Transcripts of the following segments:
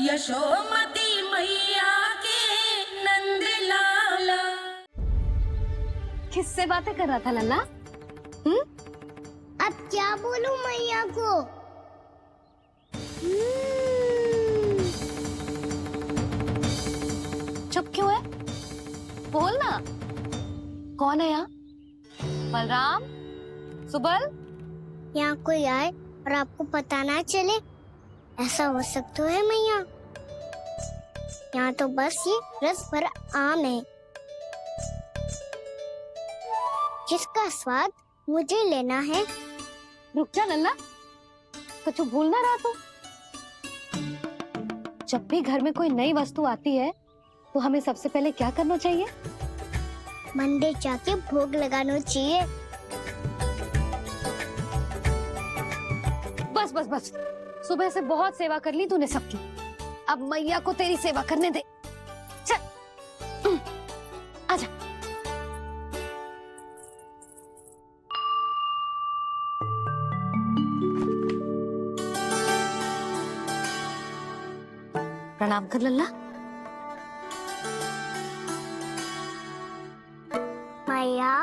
यशोमती मैया के नंद लाला। किससे बातें कर रहा था लल्ला? अब क्या बोलूं मैया को? चुप क्यों है? बोल ना। कौन है यहाँ? बलराम, सुबल? यहाँ कोई आए और आपको पता ना चले, ऐसा हो सकता है मैया? यहाँ तो बस ये रस भरा आम है जिसका स्वाद मुझे लेना है। रुक जा लल्ला, कुछ भूल ना रहा तू। जब भी घर में कोई नई वस्तु आती है तो हमें सबसे पहले क्या करना चाहिए? मंदिर जाके भोग लगाना चाहिए। बस बस बस, सुबह से बहुत सेवा कर ली तूने सबकी, अब मैया को तेरी सेवा करने दे। चल आजा। प्रणाम कर लल्ला। मैया,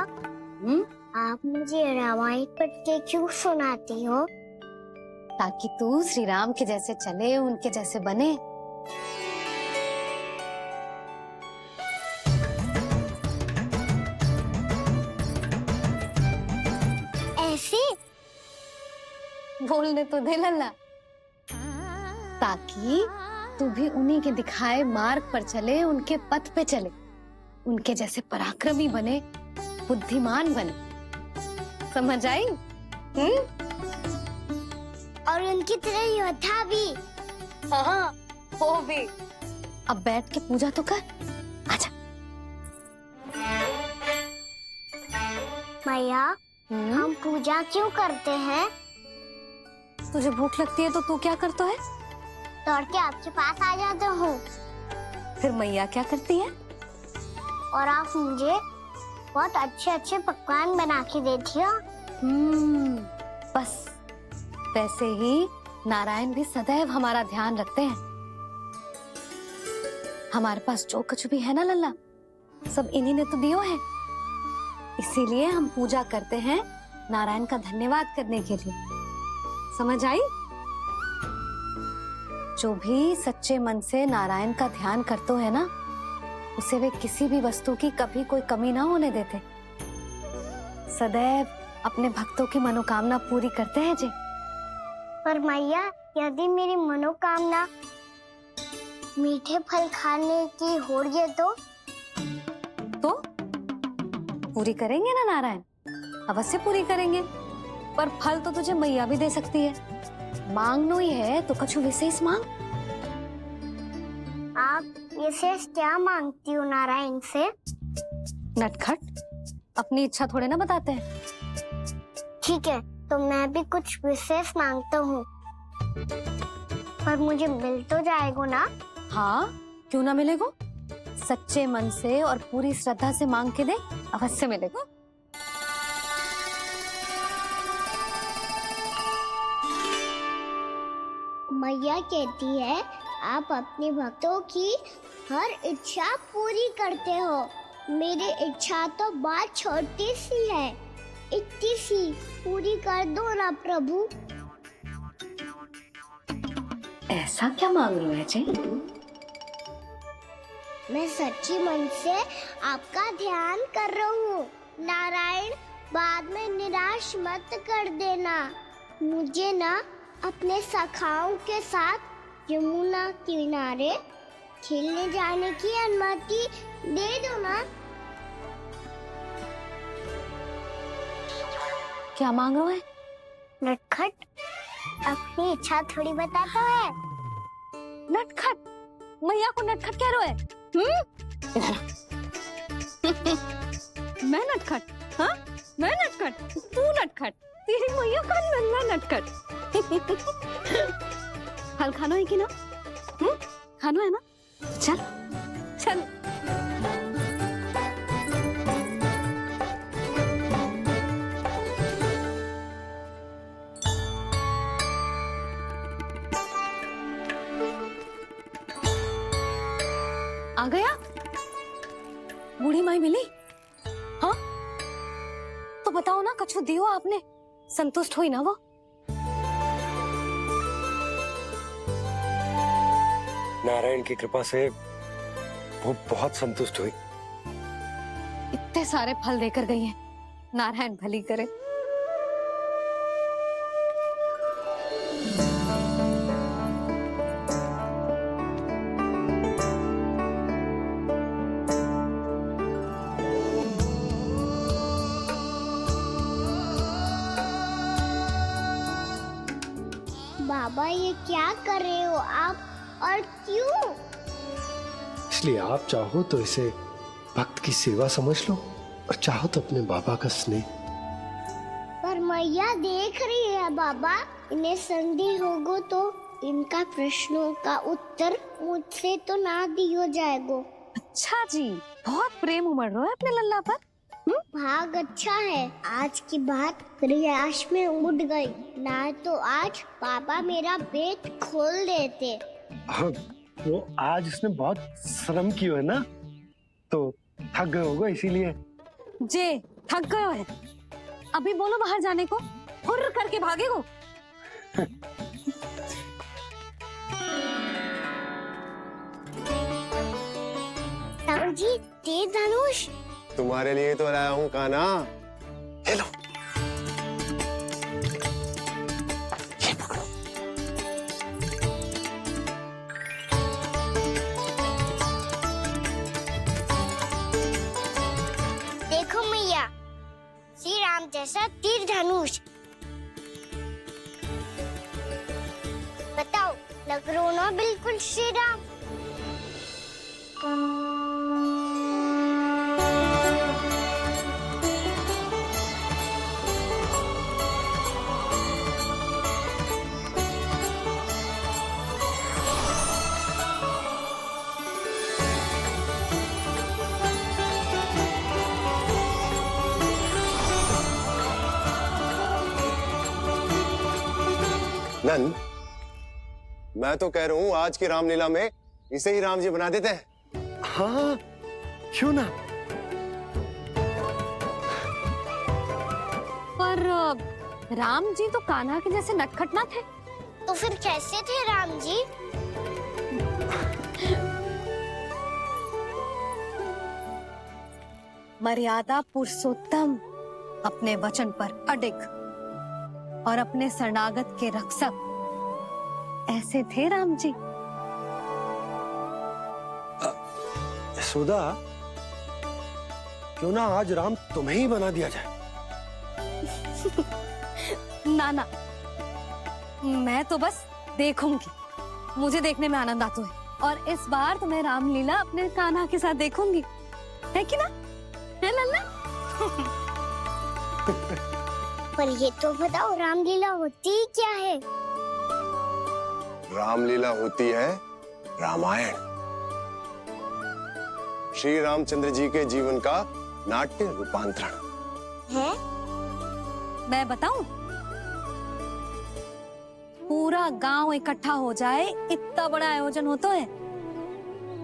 आप मुझे रामायण पढ़ के क्यों सुनाती हो? ताकि तू श्री राम के जैसे चले, उनके जैसे बने। ऐसे बोलने तो दे लल्ला, ताकि तू भी उन्हीं के दिखाए मार्ग पर चले, उनके पथ पे चले, उनके जैसे पराक्रमी बने, बुद्धिमान बने। समझ आई? और उनकी तरह योद्धा भी। हाँ, वो भी। अब बैठ के पूजा तो कर। आजा। मैया, हम पूजा क्यों करते हैं? तुझे भूख लगती है तो तू क्या करता है? दौड़ के आपके पास आ जाता हूँ। फिर मैया क्या करती है? और आप मुझे बहुत अच्छे अच्छे पकवान बना के देती हो। बस वैसे ही नारायण भी सदैव हमारा ध्यान रखते हैं। हमारे पास जो कुछ भी है ना लल्ला, सब इन्हीं ने तो दियो है। इसीलिए हम पूजा करते हैं नारायण का धन्यवाद करने के लिए। समझ आई? जो भी सच्चे मन से नारायण का ध्यान करते है ना, उसे वे किसी भी वस्तु की कभी कोई कमी ना होने देते। सदैव अपने भक्तों की मनोकामना पूरी करते हैं जी। पर मैया, यदि मेरी मनोकामना मीठे फल खाने की हो रही तो पूरी करेंगे ना नारायण, अवश्य पूरी करेंगे। पर फल तो तुझे मैया भी दे सकती है। मांगनो ही है तो कुछ विशेष मांग। आप विशेष क्या मांगती हो नारायण से? नटखट, अपनी इच्छा थोड़े ना बताते हैं। ठीक है, तो मैं भी कुछ विशेष मांगता हूँ, पर मुझे मिल तो जाएगा ना? हाँ, क्यों ना मिलेगा। सच्चे मन से और पूरी श्रद्धा से मांग के दे, अवश्य मिलेगा। मैया कहती है आप अपने भक्तों की हर इच्छा पूरी करते हो। मेरी इच्छा तो बहुत छोटी सी है, इतनी सी पूरी कर दो ना प्रभु। ऐसा क्या मांग रही है जी? मैं सच्ची मन से आपका ध्यान कर रहा हूँ। नारायण, बाद में निराश मत कर देना। मुझे ना अपने सखाओं के साथ यमुना किनारे खेलने जाने की अनुमति दे दो ना। क्या मांग रहा है? नटखट, अपनी इच्छा थोड़ी बताता है। नटखट? मैया को नटखट कह रहे है? मैं नटखट? हाँ, मैं नटखट? तू नटखट? तेरी मैया का नन्ना नटखट। फल खाना है कि ना? खाना है ना? चल चल। आ गया? बूढ़ी माई मिली? हाँ, तो बताओ ना, कछु दियो आपने, संतुष्ट हुई ना वो? नारायण की कृपा से वो बहुत संतुष्ट हुई। इतने सारे फल देकर गई हैं, नारायण भली करे। बाबा ये क्या कर रहे हो आप, और क्यों? इसलिए आप चाहो तो इसे भक्त की सेवा समझ लो, और चाहो तो अपने बाबा का स्नेह। पर मैया देख रही है बाबा, इन्हें संदेह होगो तो इनका प्रश्नों का उत्तर मुझसे तो ना दियो जाएगो। अच्छा जी, बहुत प्रेम उमड़ रहा है अपने लल्ला पर। भाग अच्छा है, आज की बात प्रयास में उड़ गई, ना तो आज पापा मेरा पेट खोल देते। वो आज इसने बहुत श्रम किया है ना, तो थक गए होगा इसीलिए। जे थक गयो है, अभी बोलो बाहर जाने को, हुर्र करके भागेगो। जी तेज धनुष तुम्हारे लिए तो लाया हूँ कान्हा। ले लो। ये पकड़ो। देखो मैया, श्री राम जैसा तीर धनुष। बताओ, लग रहा ना बिल्कुल श्री राम? नंद, मैं तो कह रहा हूँ आज की रामलीला में इसे ही राम जी बना देते हैं। हाँ, क्यों ना? पर राम जी तो कान्हा के जैसे नटखट ना थे। तो फिर कैसे थे राम जी? मर्यादा पुरुषोत्तम, अपने वचन पर अडिग और अपने शरणागत के रक्षक, ऐसे थे राम जी। यशोदा, क्यों ना आज राम तुम्हें ही बना दिया जाए? ना ना, मैं तो बस देखूंगी, मुझे देखने में आनंद आता है, और इस बार तो मैं रामलीला अपने कान्हा के साथ देखूंगी, है कि ना? है लल्ला? पर ये तो बताओ, रामलीला होती क्या है? रामलीला होती है रामायण, श्री रामचंद्र जी के जीवन का नाट्य रूपांतरण है। मैं बताऊं? पूरा गांव इकट्ठा हो जाए, इतना बड़ा आयोजन होता है,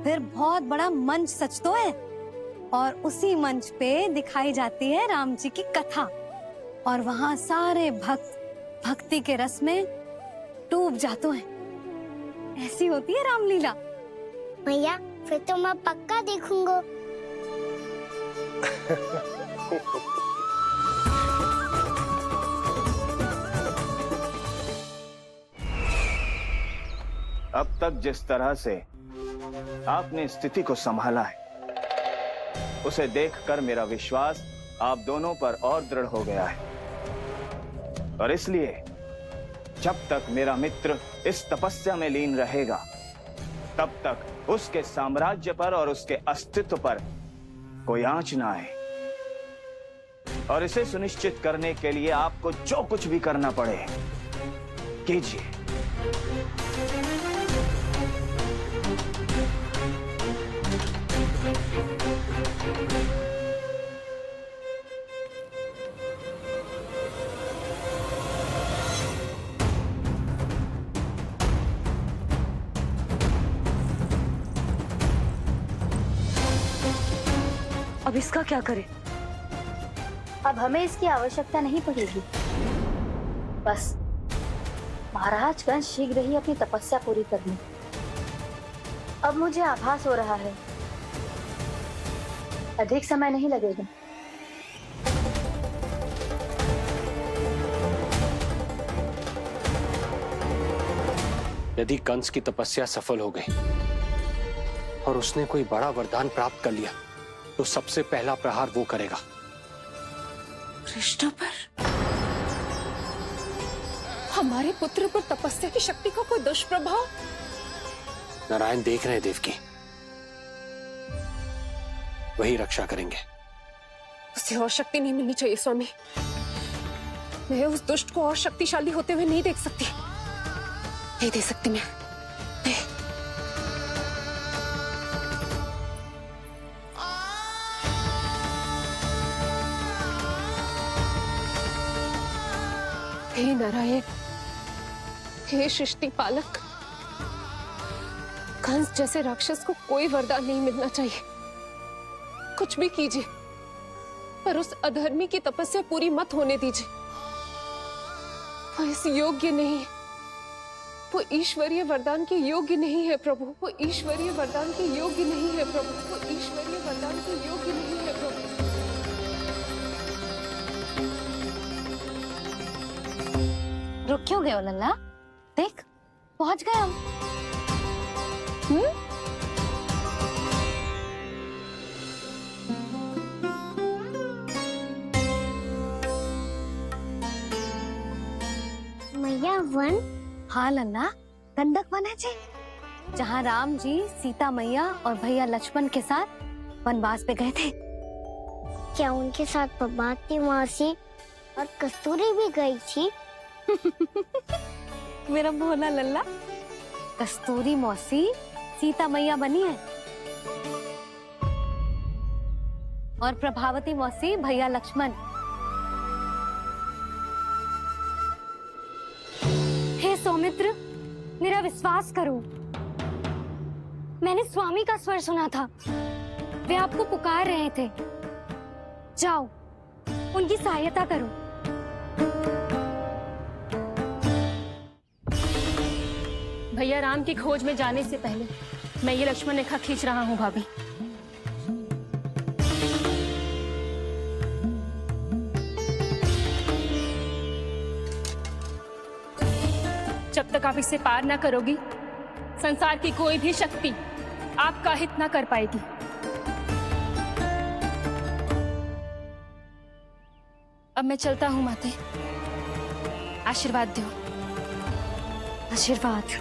फिर बहुत बड़ा मंच सजतो है, और उसी मंच पे दिखाई जाती है राम जी की कथा, और वहां सारे भक्त भक्ति के रस में डूब जाते हैं। ऐसी होती है रामलीला। भैया, फिर तो मैं पक्का देखूंगा। अब तक जिस तरह से आपने स्थिति को संभाला है, उसे देखकर मेरा विश्वास आप दोनों पर और दृढ़ हो गया है, और इसलिए जब तक मेरा मित्र इस तपस्या में लीन रहेगा, तब तक उसके साम्राज्य पर और उसके अस्तित्व पर कोई आंच ना आए। और इसे सुनिश्चित करने के लिए आपको जो कुछ भी करना पड़े, कीजिए। इसका क्या करें? अब हमें इसकी आवश्यकता नहीं पड़ेगी। बस महाराजगंज शीघ्र ही अपनी तपस्या पूरी कर लें। अब मुझे आभास हो रहा है अधिक समय नहीं लगेगा। यदि कंस की तपस्या सफल हो गई और उसने कोई बड़ा वरदान प्राप्त कर लिया तो सबसे पहला प्रहार वो करेगा। कृष्ण पर, हमारे पुत्र पर तपस्या की शक्ति का कोई दुष्प्रभाव? नारायण देख रहे हैं देवकी, वही रक्षा करेंगे। उसे और शक्ति नहीं मिलनी चाहिए स्वामी। मैं उस दुष्ट को और शक्तिशाली होते हुए नहीं देख सकती, नहीं दे सकती मैं। हे नारायण, हे सृष्टि पालक, कंस जैसे राक्षस को कोई वरदान नहीं मिलना चाहिए। कुछ भी कीजिए, पर उस अधर्मी की तपस्या पूरी मत होने दीजिए। वो इस योग्य नहीं है, वो ईश्वरीय वरदान के योग्य नहीं है प्रभु। वो ईश्वरीय वरदान के योग्य नहीं है प्रभु। वो ईश्वरीय वरदान के योग्य नहीं है प्रभु। रुक क्यों गए हो लल्ला? देख, पहुंच गए हम। मैया वन? हाँ लल्ला, गंडक वन है जी, जहाँ राम जी सीता मैया और भैया लक्ष्मण के साथ वनवास पे गए थे। क्या उनके साथ प्रभाती मौसी और कस्तूरी भी गई थी? मेरा भोला लल्ला, कस्तूरी मौसी सीता मैया बनी है और प्रभावती मौसी भैया लक्ष्मण। हे सौमित्र, मेरा विश्वास करो, मैंने स्वामी का स्वर सुना था। वे आपको पुकार रहे थे। जाओ, उनकी सहायता करो। भैया राम की खोज में जाने से पहले मैं ये लक्ष्मण रेखा खींच रहा हूँ भाभी। जब तक आप इसे पार ना करोगी, संसार की कोई भी शक्ति आपका हित ना कर पाएगी। अब मैं चलता हूँ माते, आशीर्वाद दो। आशीर्वाद।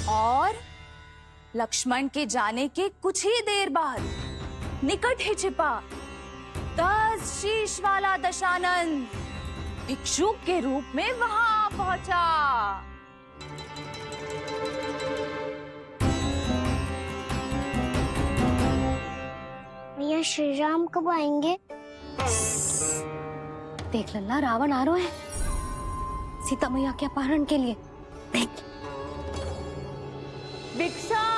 और लक्ष्मण के जाने के कुछ ही देर बाद निकट ही छिपा 10 शीश वाला दशानन भिक्षुक के रूप में वहां पहुंचा। भैया श्री राम कब आएंगे? देख लल्ला, रावण आ रहा है सीता मैया के अपहरण के लिए। देख, भिक्षा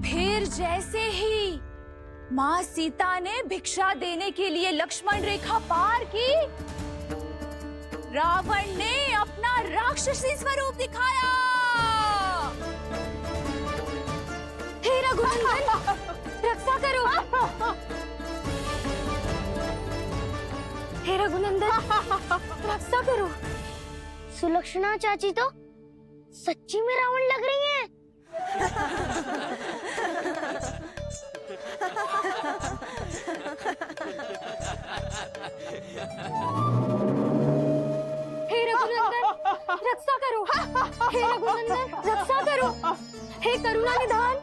फिर जैसे ही माँ सीता ने भिक्षा देने के लिए लक्ष्मण रेखा पार की, रावण ने अपना राक्षसी स्वरूप दिखाया। हे रघुनंदन, रक्षा करो। हे रघुनंदन, रक्षा करो। सुलक्षणा चाची तो सच्ची में रावण लग रही हैं। हे रघुनंदन रक्षा करो, हे रघुनंदन रक्षा करो, हे करुणा निधान।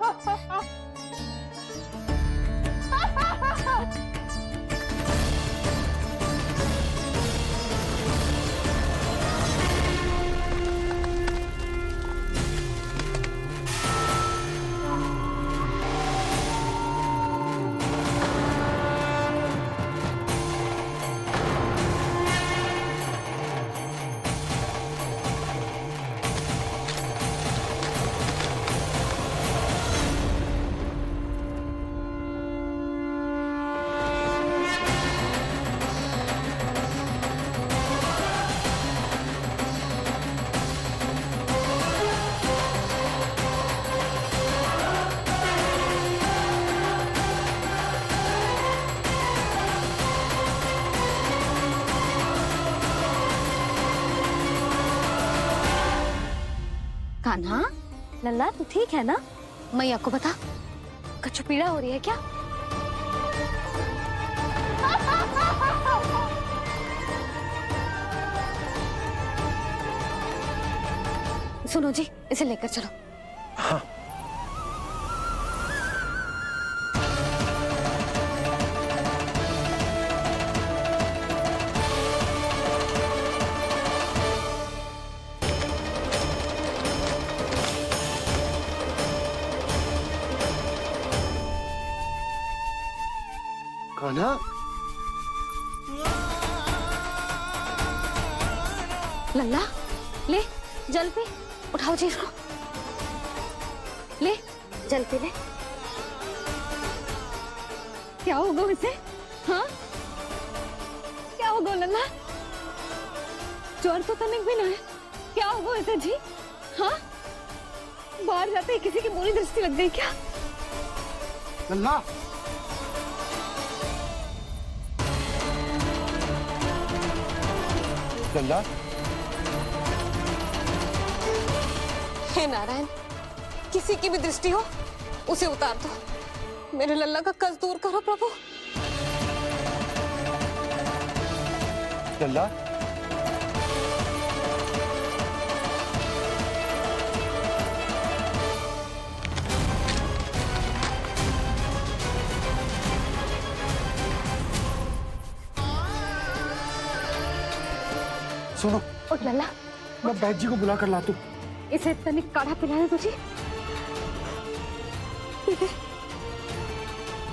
कान्हा, लल्ला तू ठीक है ना? मैया को बता, कछु पीड़ा हो रही है क्या? सुनो जी, इसे लेकर चलो। हाँ। कान्हा, लल्ला ले जल पी, उठाओ जी इसको, ले जल पी ले। क्या होगा इसे? हाँ क्या होगा लल्ला? ज्वर तो तनिक भी ना है, क्या होगा इसे जी? हाँ बाहर जाते ही किसी की बुरी दृष्टि लग गई क्या? लल्ला, लल्ला, हे नारायण, किसी की भी दृष्टि हो उसे उतार दो, मेरे लल्ला का कष्ट दूर करो प्रभु। लल्ला, सुनो, उठ लल्ला, मैं बैद जी को बुला कर लाता हूँ। इसे तनिक काढ़ा पिलाने दो जी। पी ले,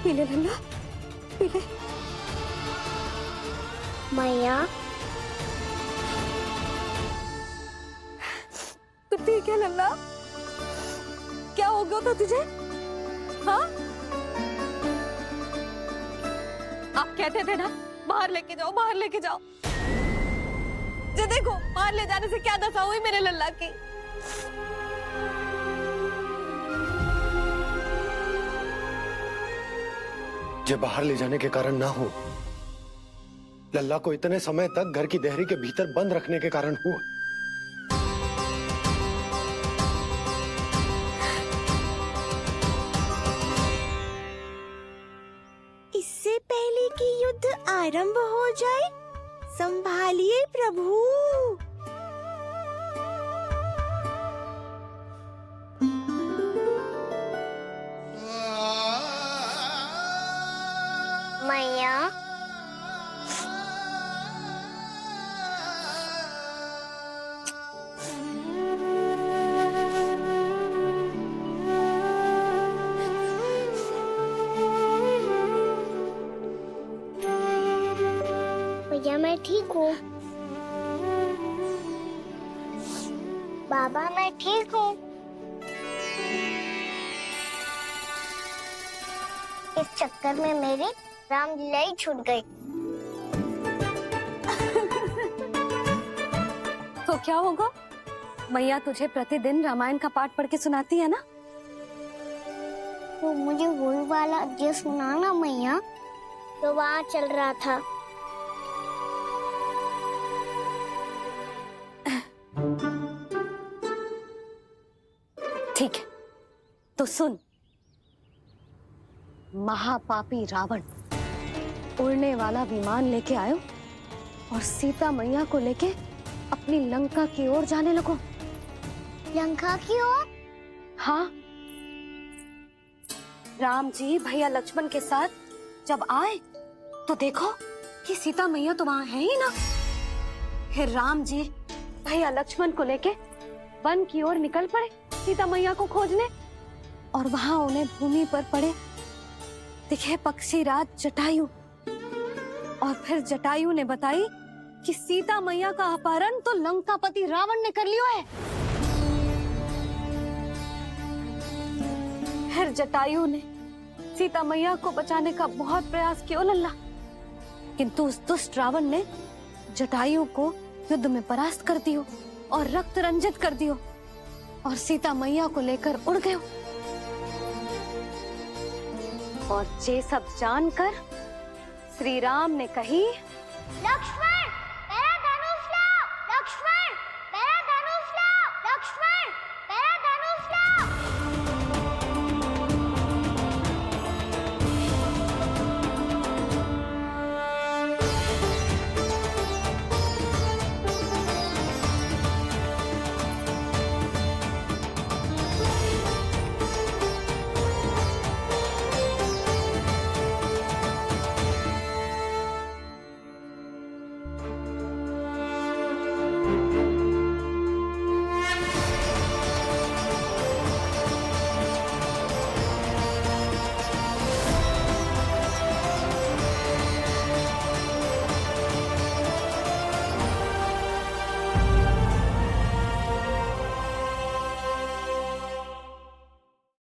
पी ले लल्ला, पी ले। मैया, तो ठीक है लल्ला, क्या हो गया था तुझे? हाँ आप कहते थे ना बाहर लेके जाओ, बाहर लेके जाओ। जे देखो बाहर ले जाने से क्या दशा हुई मेरे लल्ला की। जे बाहर ले जाने के कारण ना हो, लल्ला को इतने समय तक घर की देहरी के भीतर बंद रखने के कारण हुआ। इससे पहले कि युद्ध आरंभ हो जाए, संभालिए प्रभु। मैया, भैया मैं ठीक हूँ। बाबा मैं ठीक हूँ। इस चक्कर में मेरी रामलीला ही छूट गई। तो क्या होगा? मैया तुझे प्रतिदिन रामायण का पाठ पढ़ के सुनाती है ना? तो मुझे वही वाला अध्याय सुनाना मैया, तो वहाँ चल रहा था। ठीक है, तो सुन। महापापी रावण उड़ने वाला विमान लेके आयो और सीता मैया को लेके अपनी लंका की ओर जाने लगो। लंका की ओर? हाँ, राम जी भैया लक्ष्मण के साथ जब आए तो देखो कि सीता मैया तो वहां है ही ना। फिर राम जी भैया लक्ष्मण को लेके वन की ओर निकल पड़े सीता मैया को खोजने, और वहां उन्हें भूमि पर पड़े दिखे पक्षी राज जटायु। और फिर जटायु ने बताई कि सीता मैया का अपहरण तो लंकापति रावण ने कर लियो है। फिर जटायु ने सीता मैया को बचाने का बहुत प्रयास किया लल्ला, किंतु उस दुष्ट रावण ने जटायु को युद्ध में परास्त कर दियो और रक्त रंजित कर दियो और सीता मैया को लेकर उड़ गयो। और ये सब जानकर श्री राम ने कही, लक्ष्मण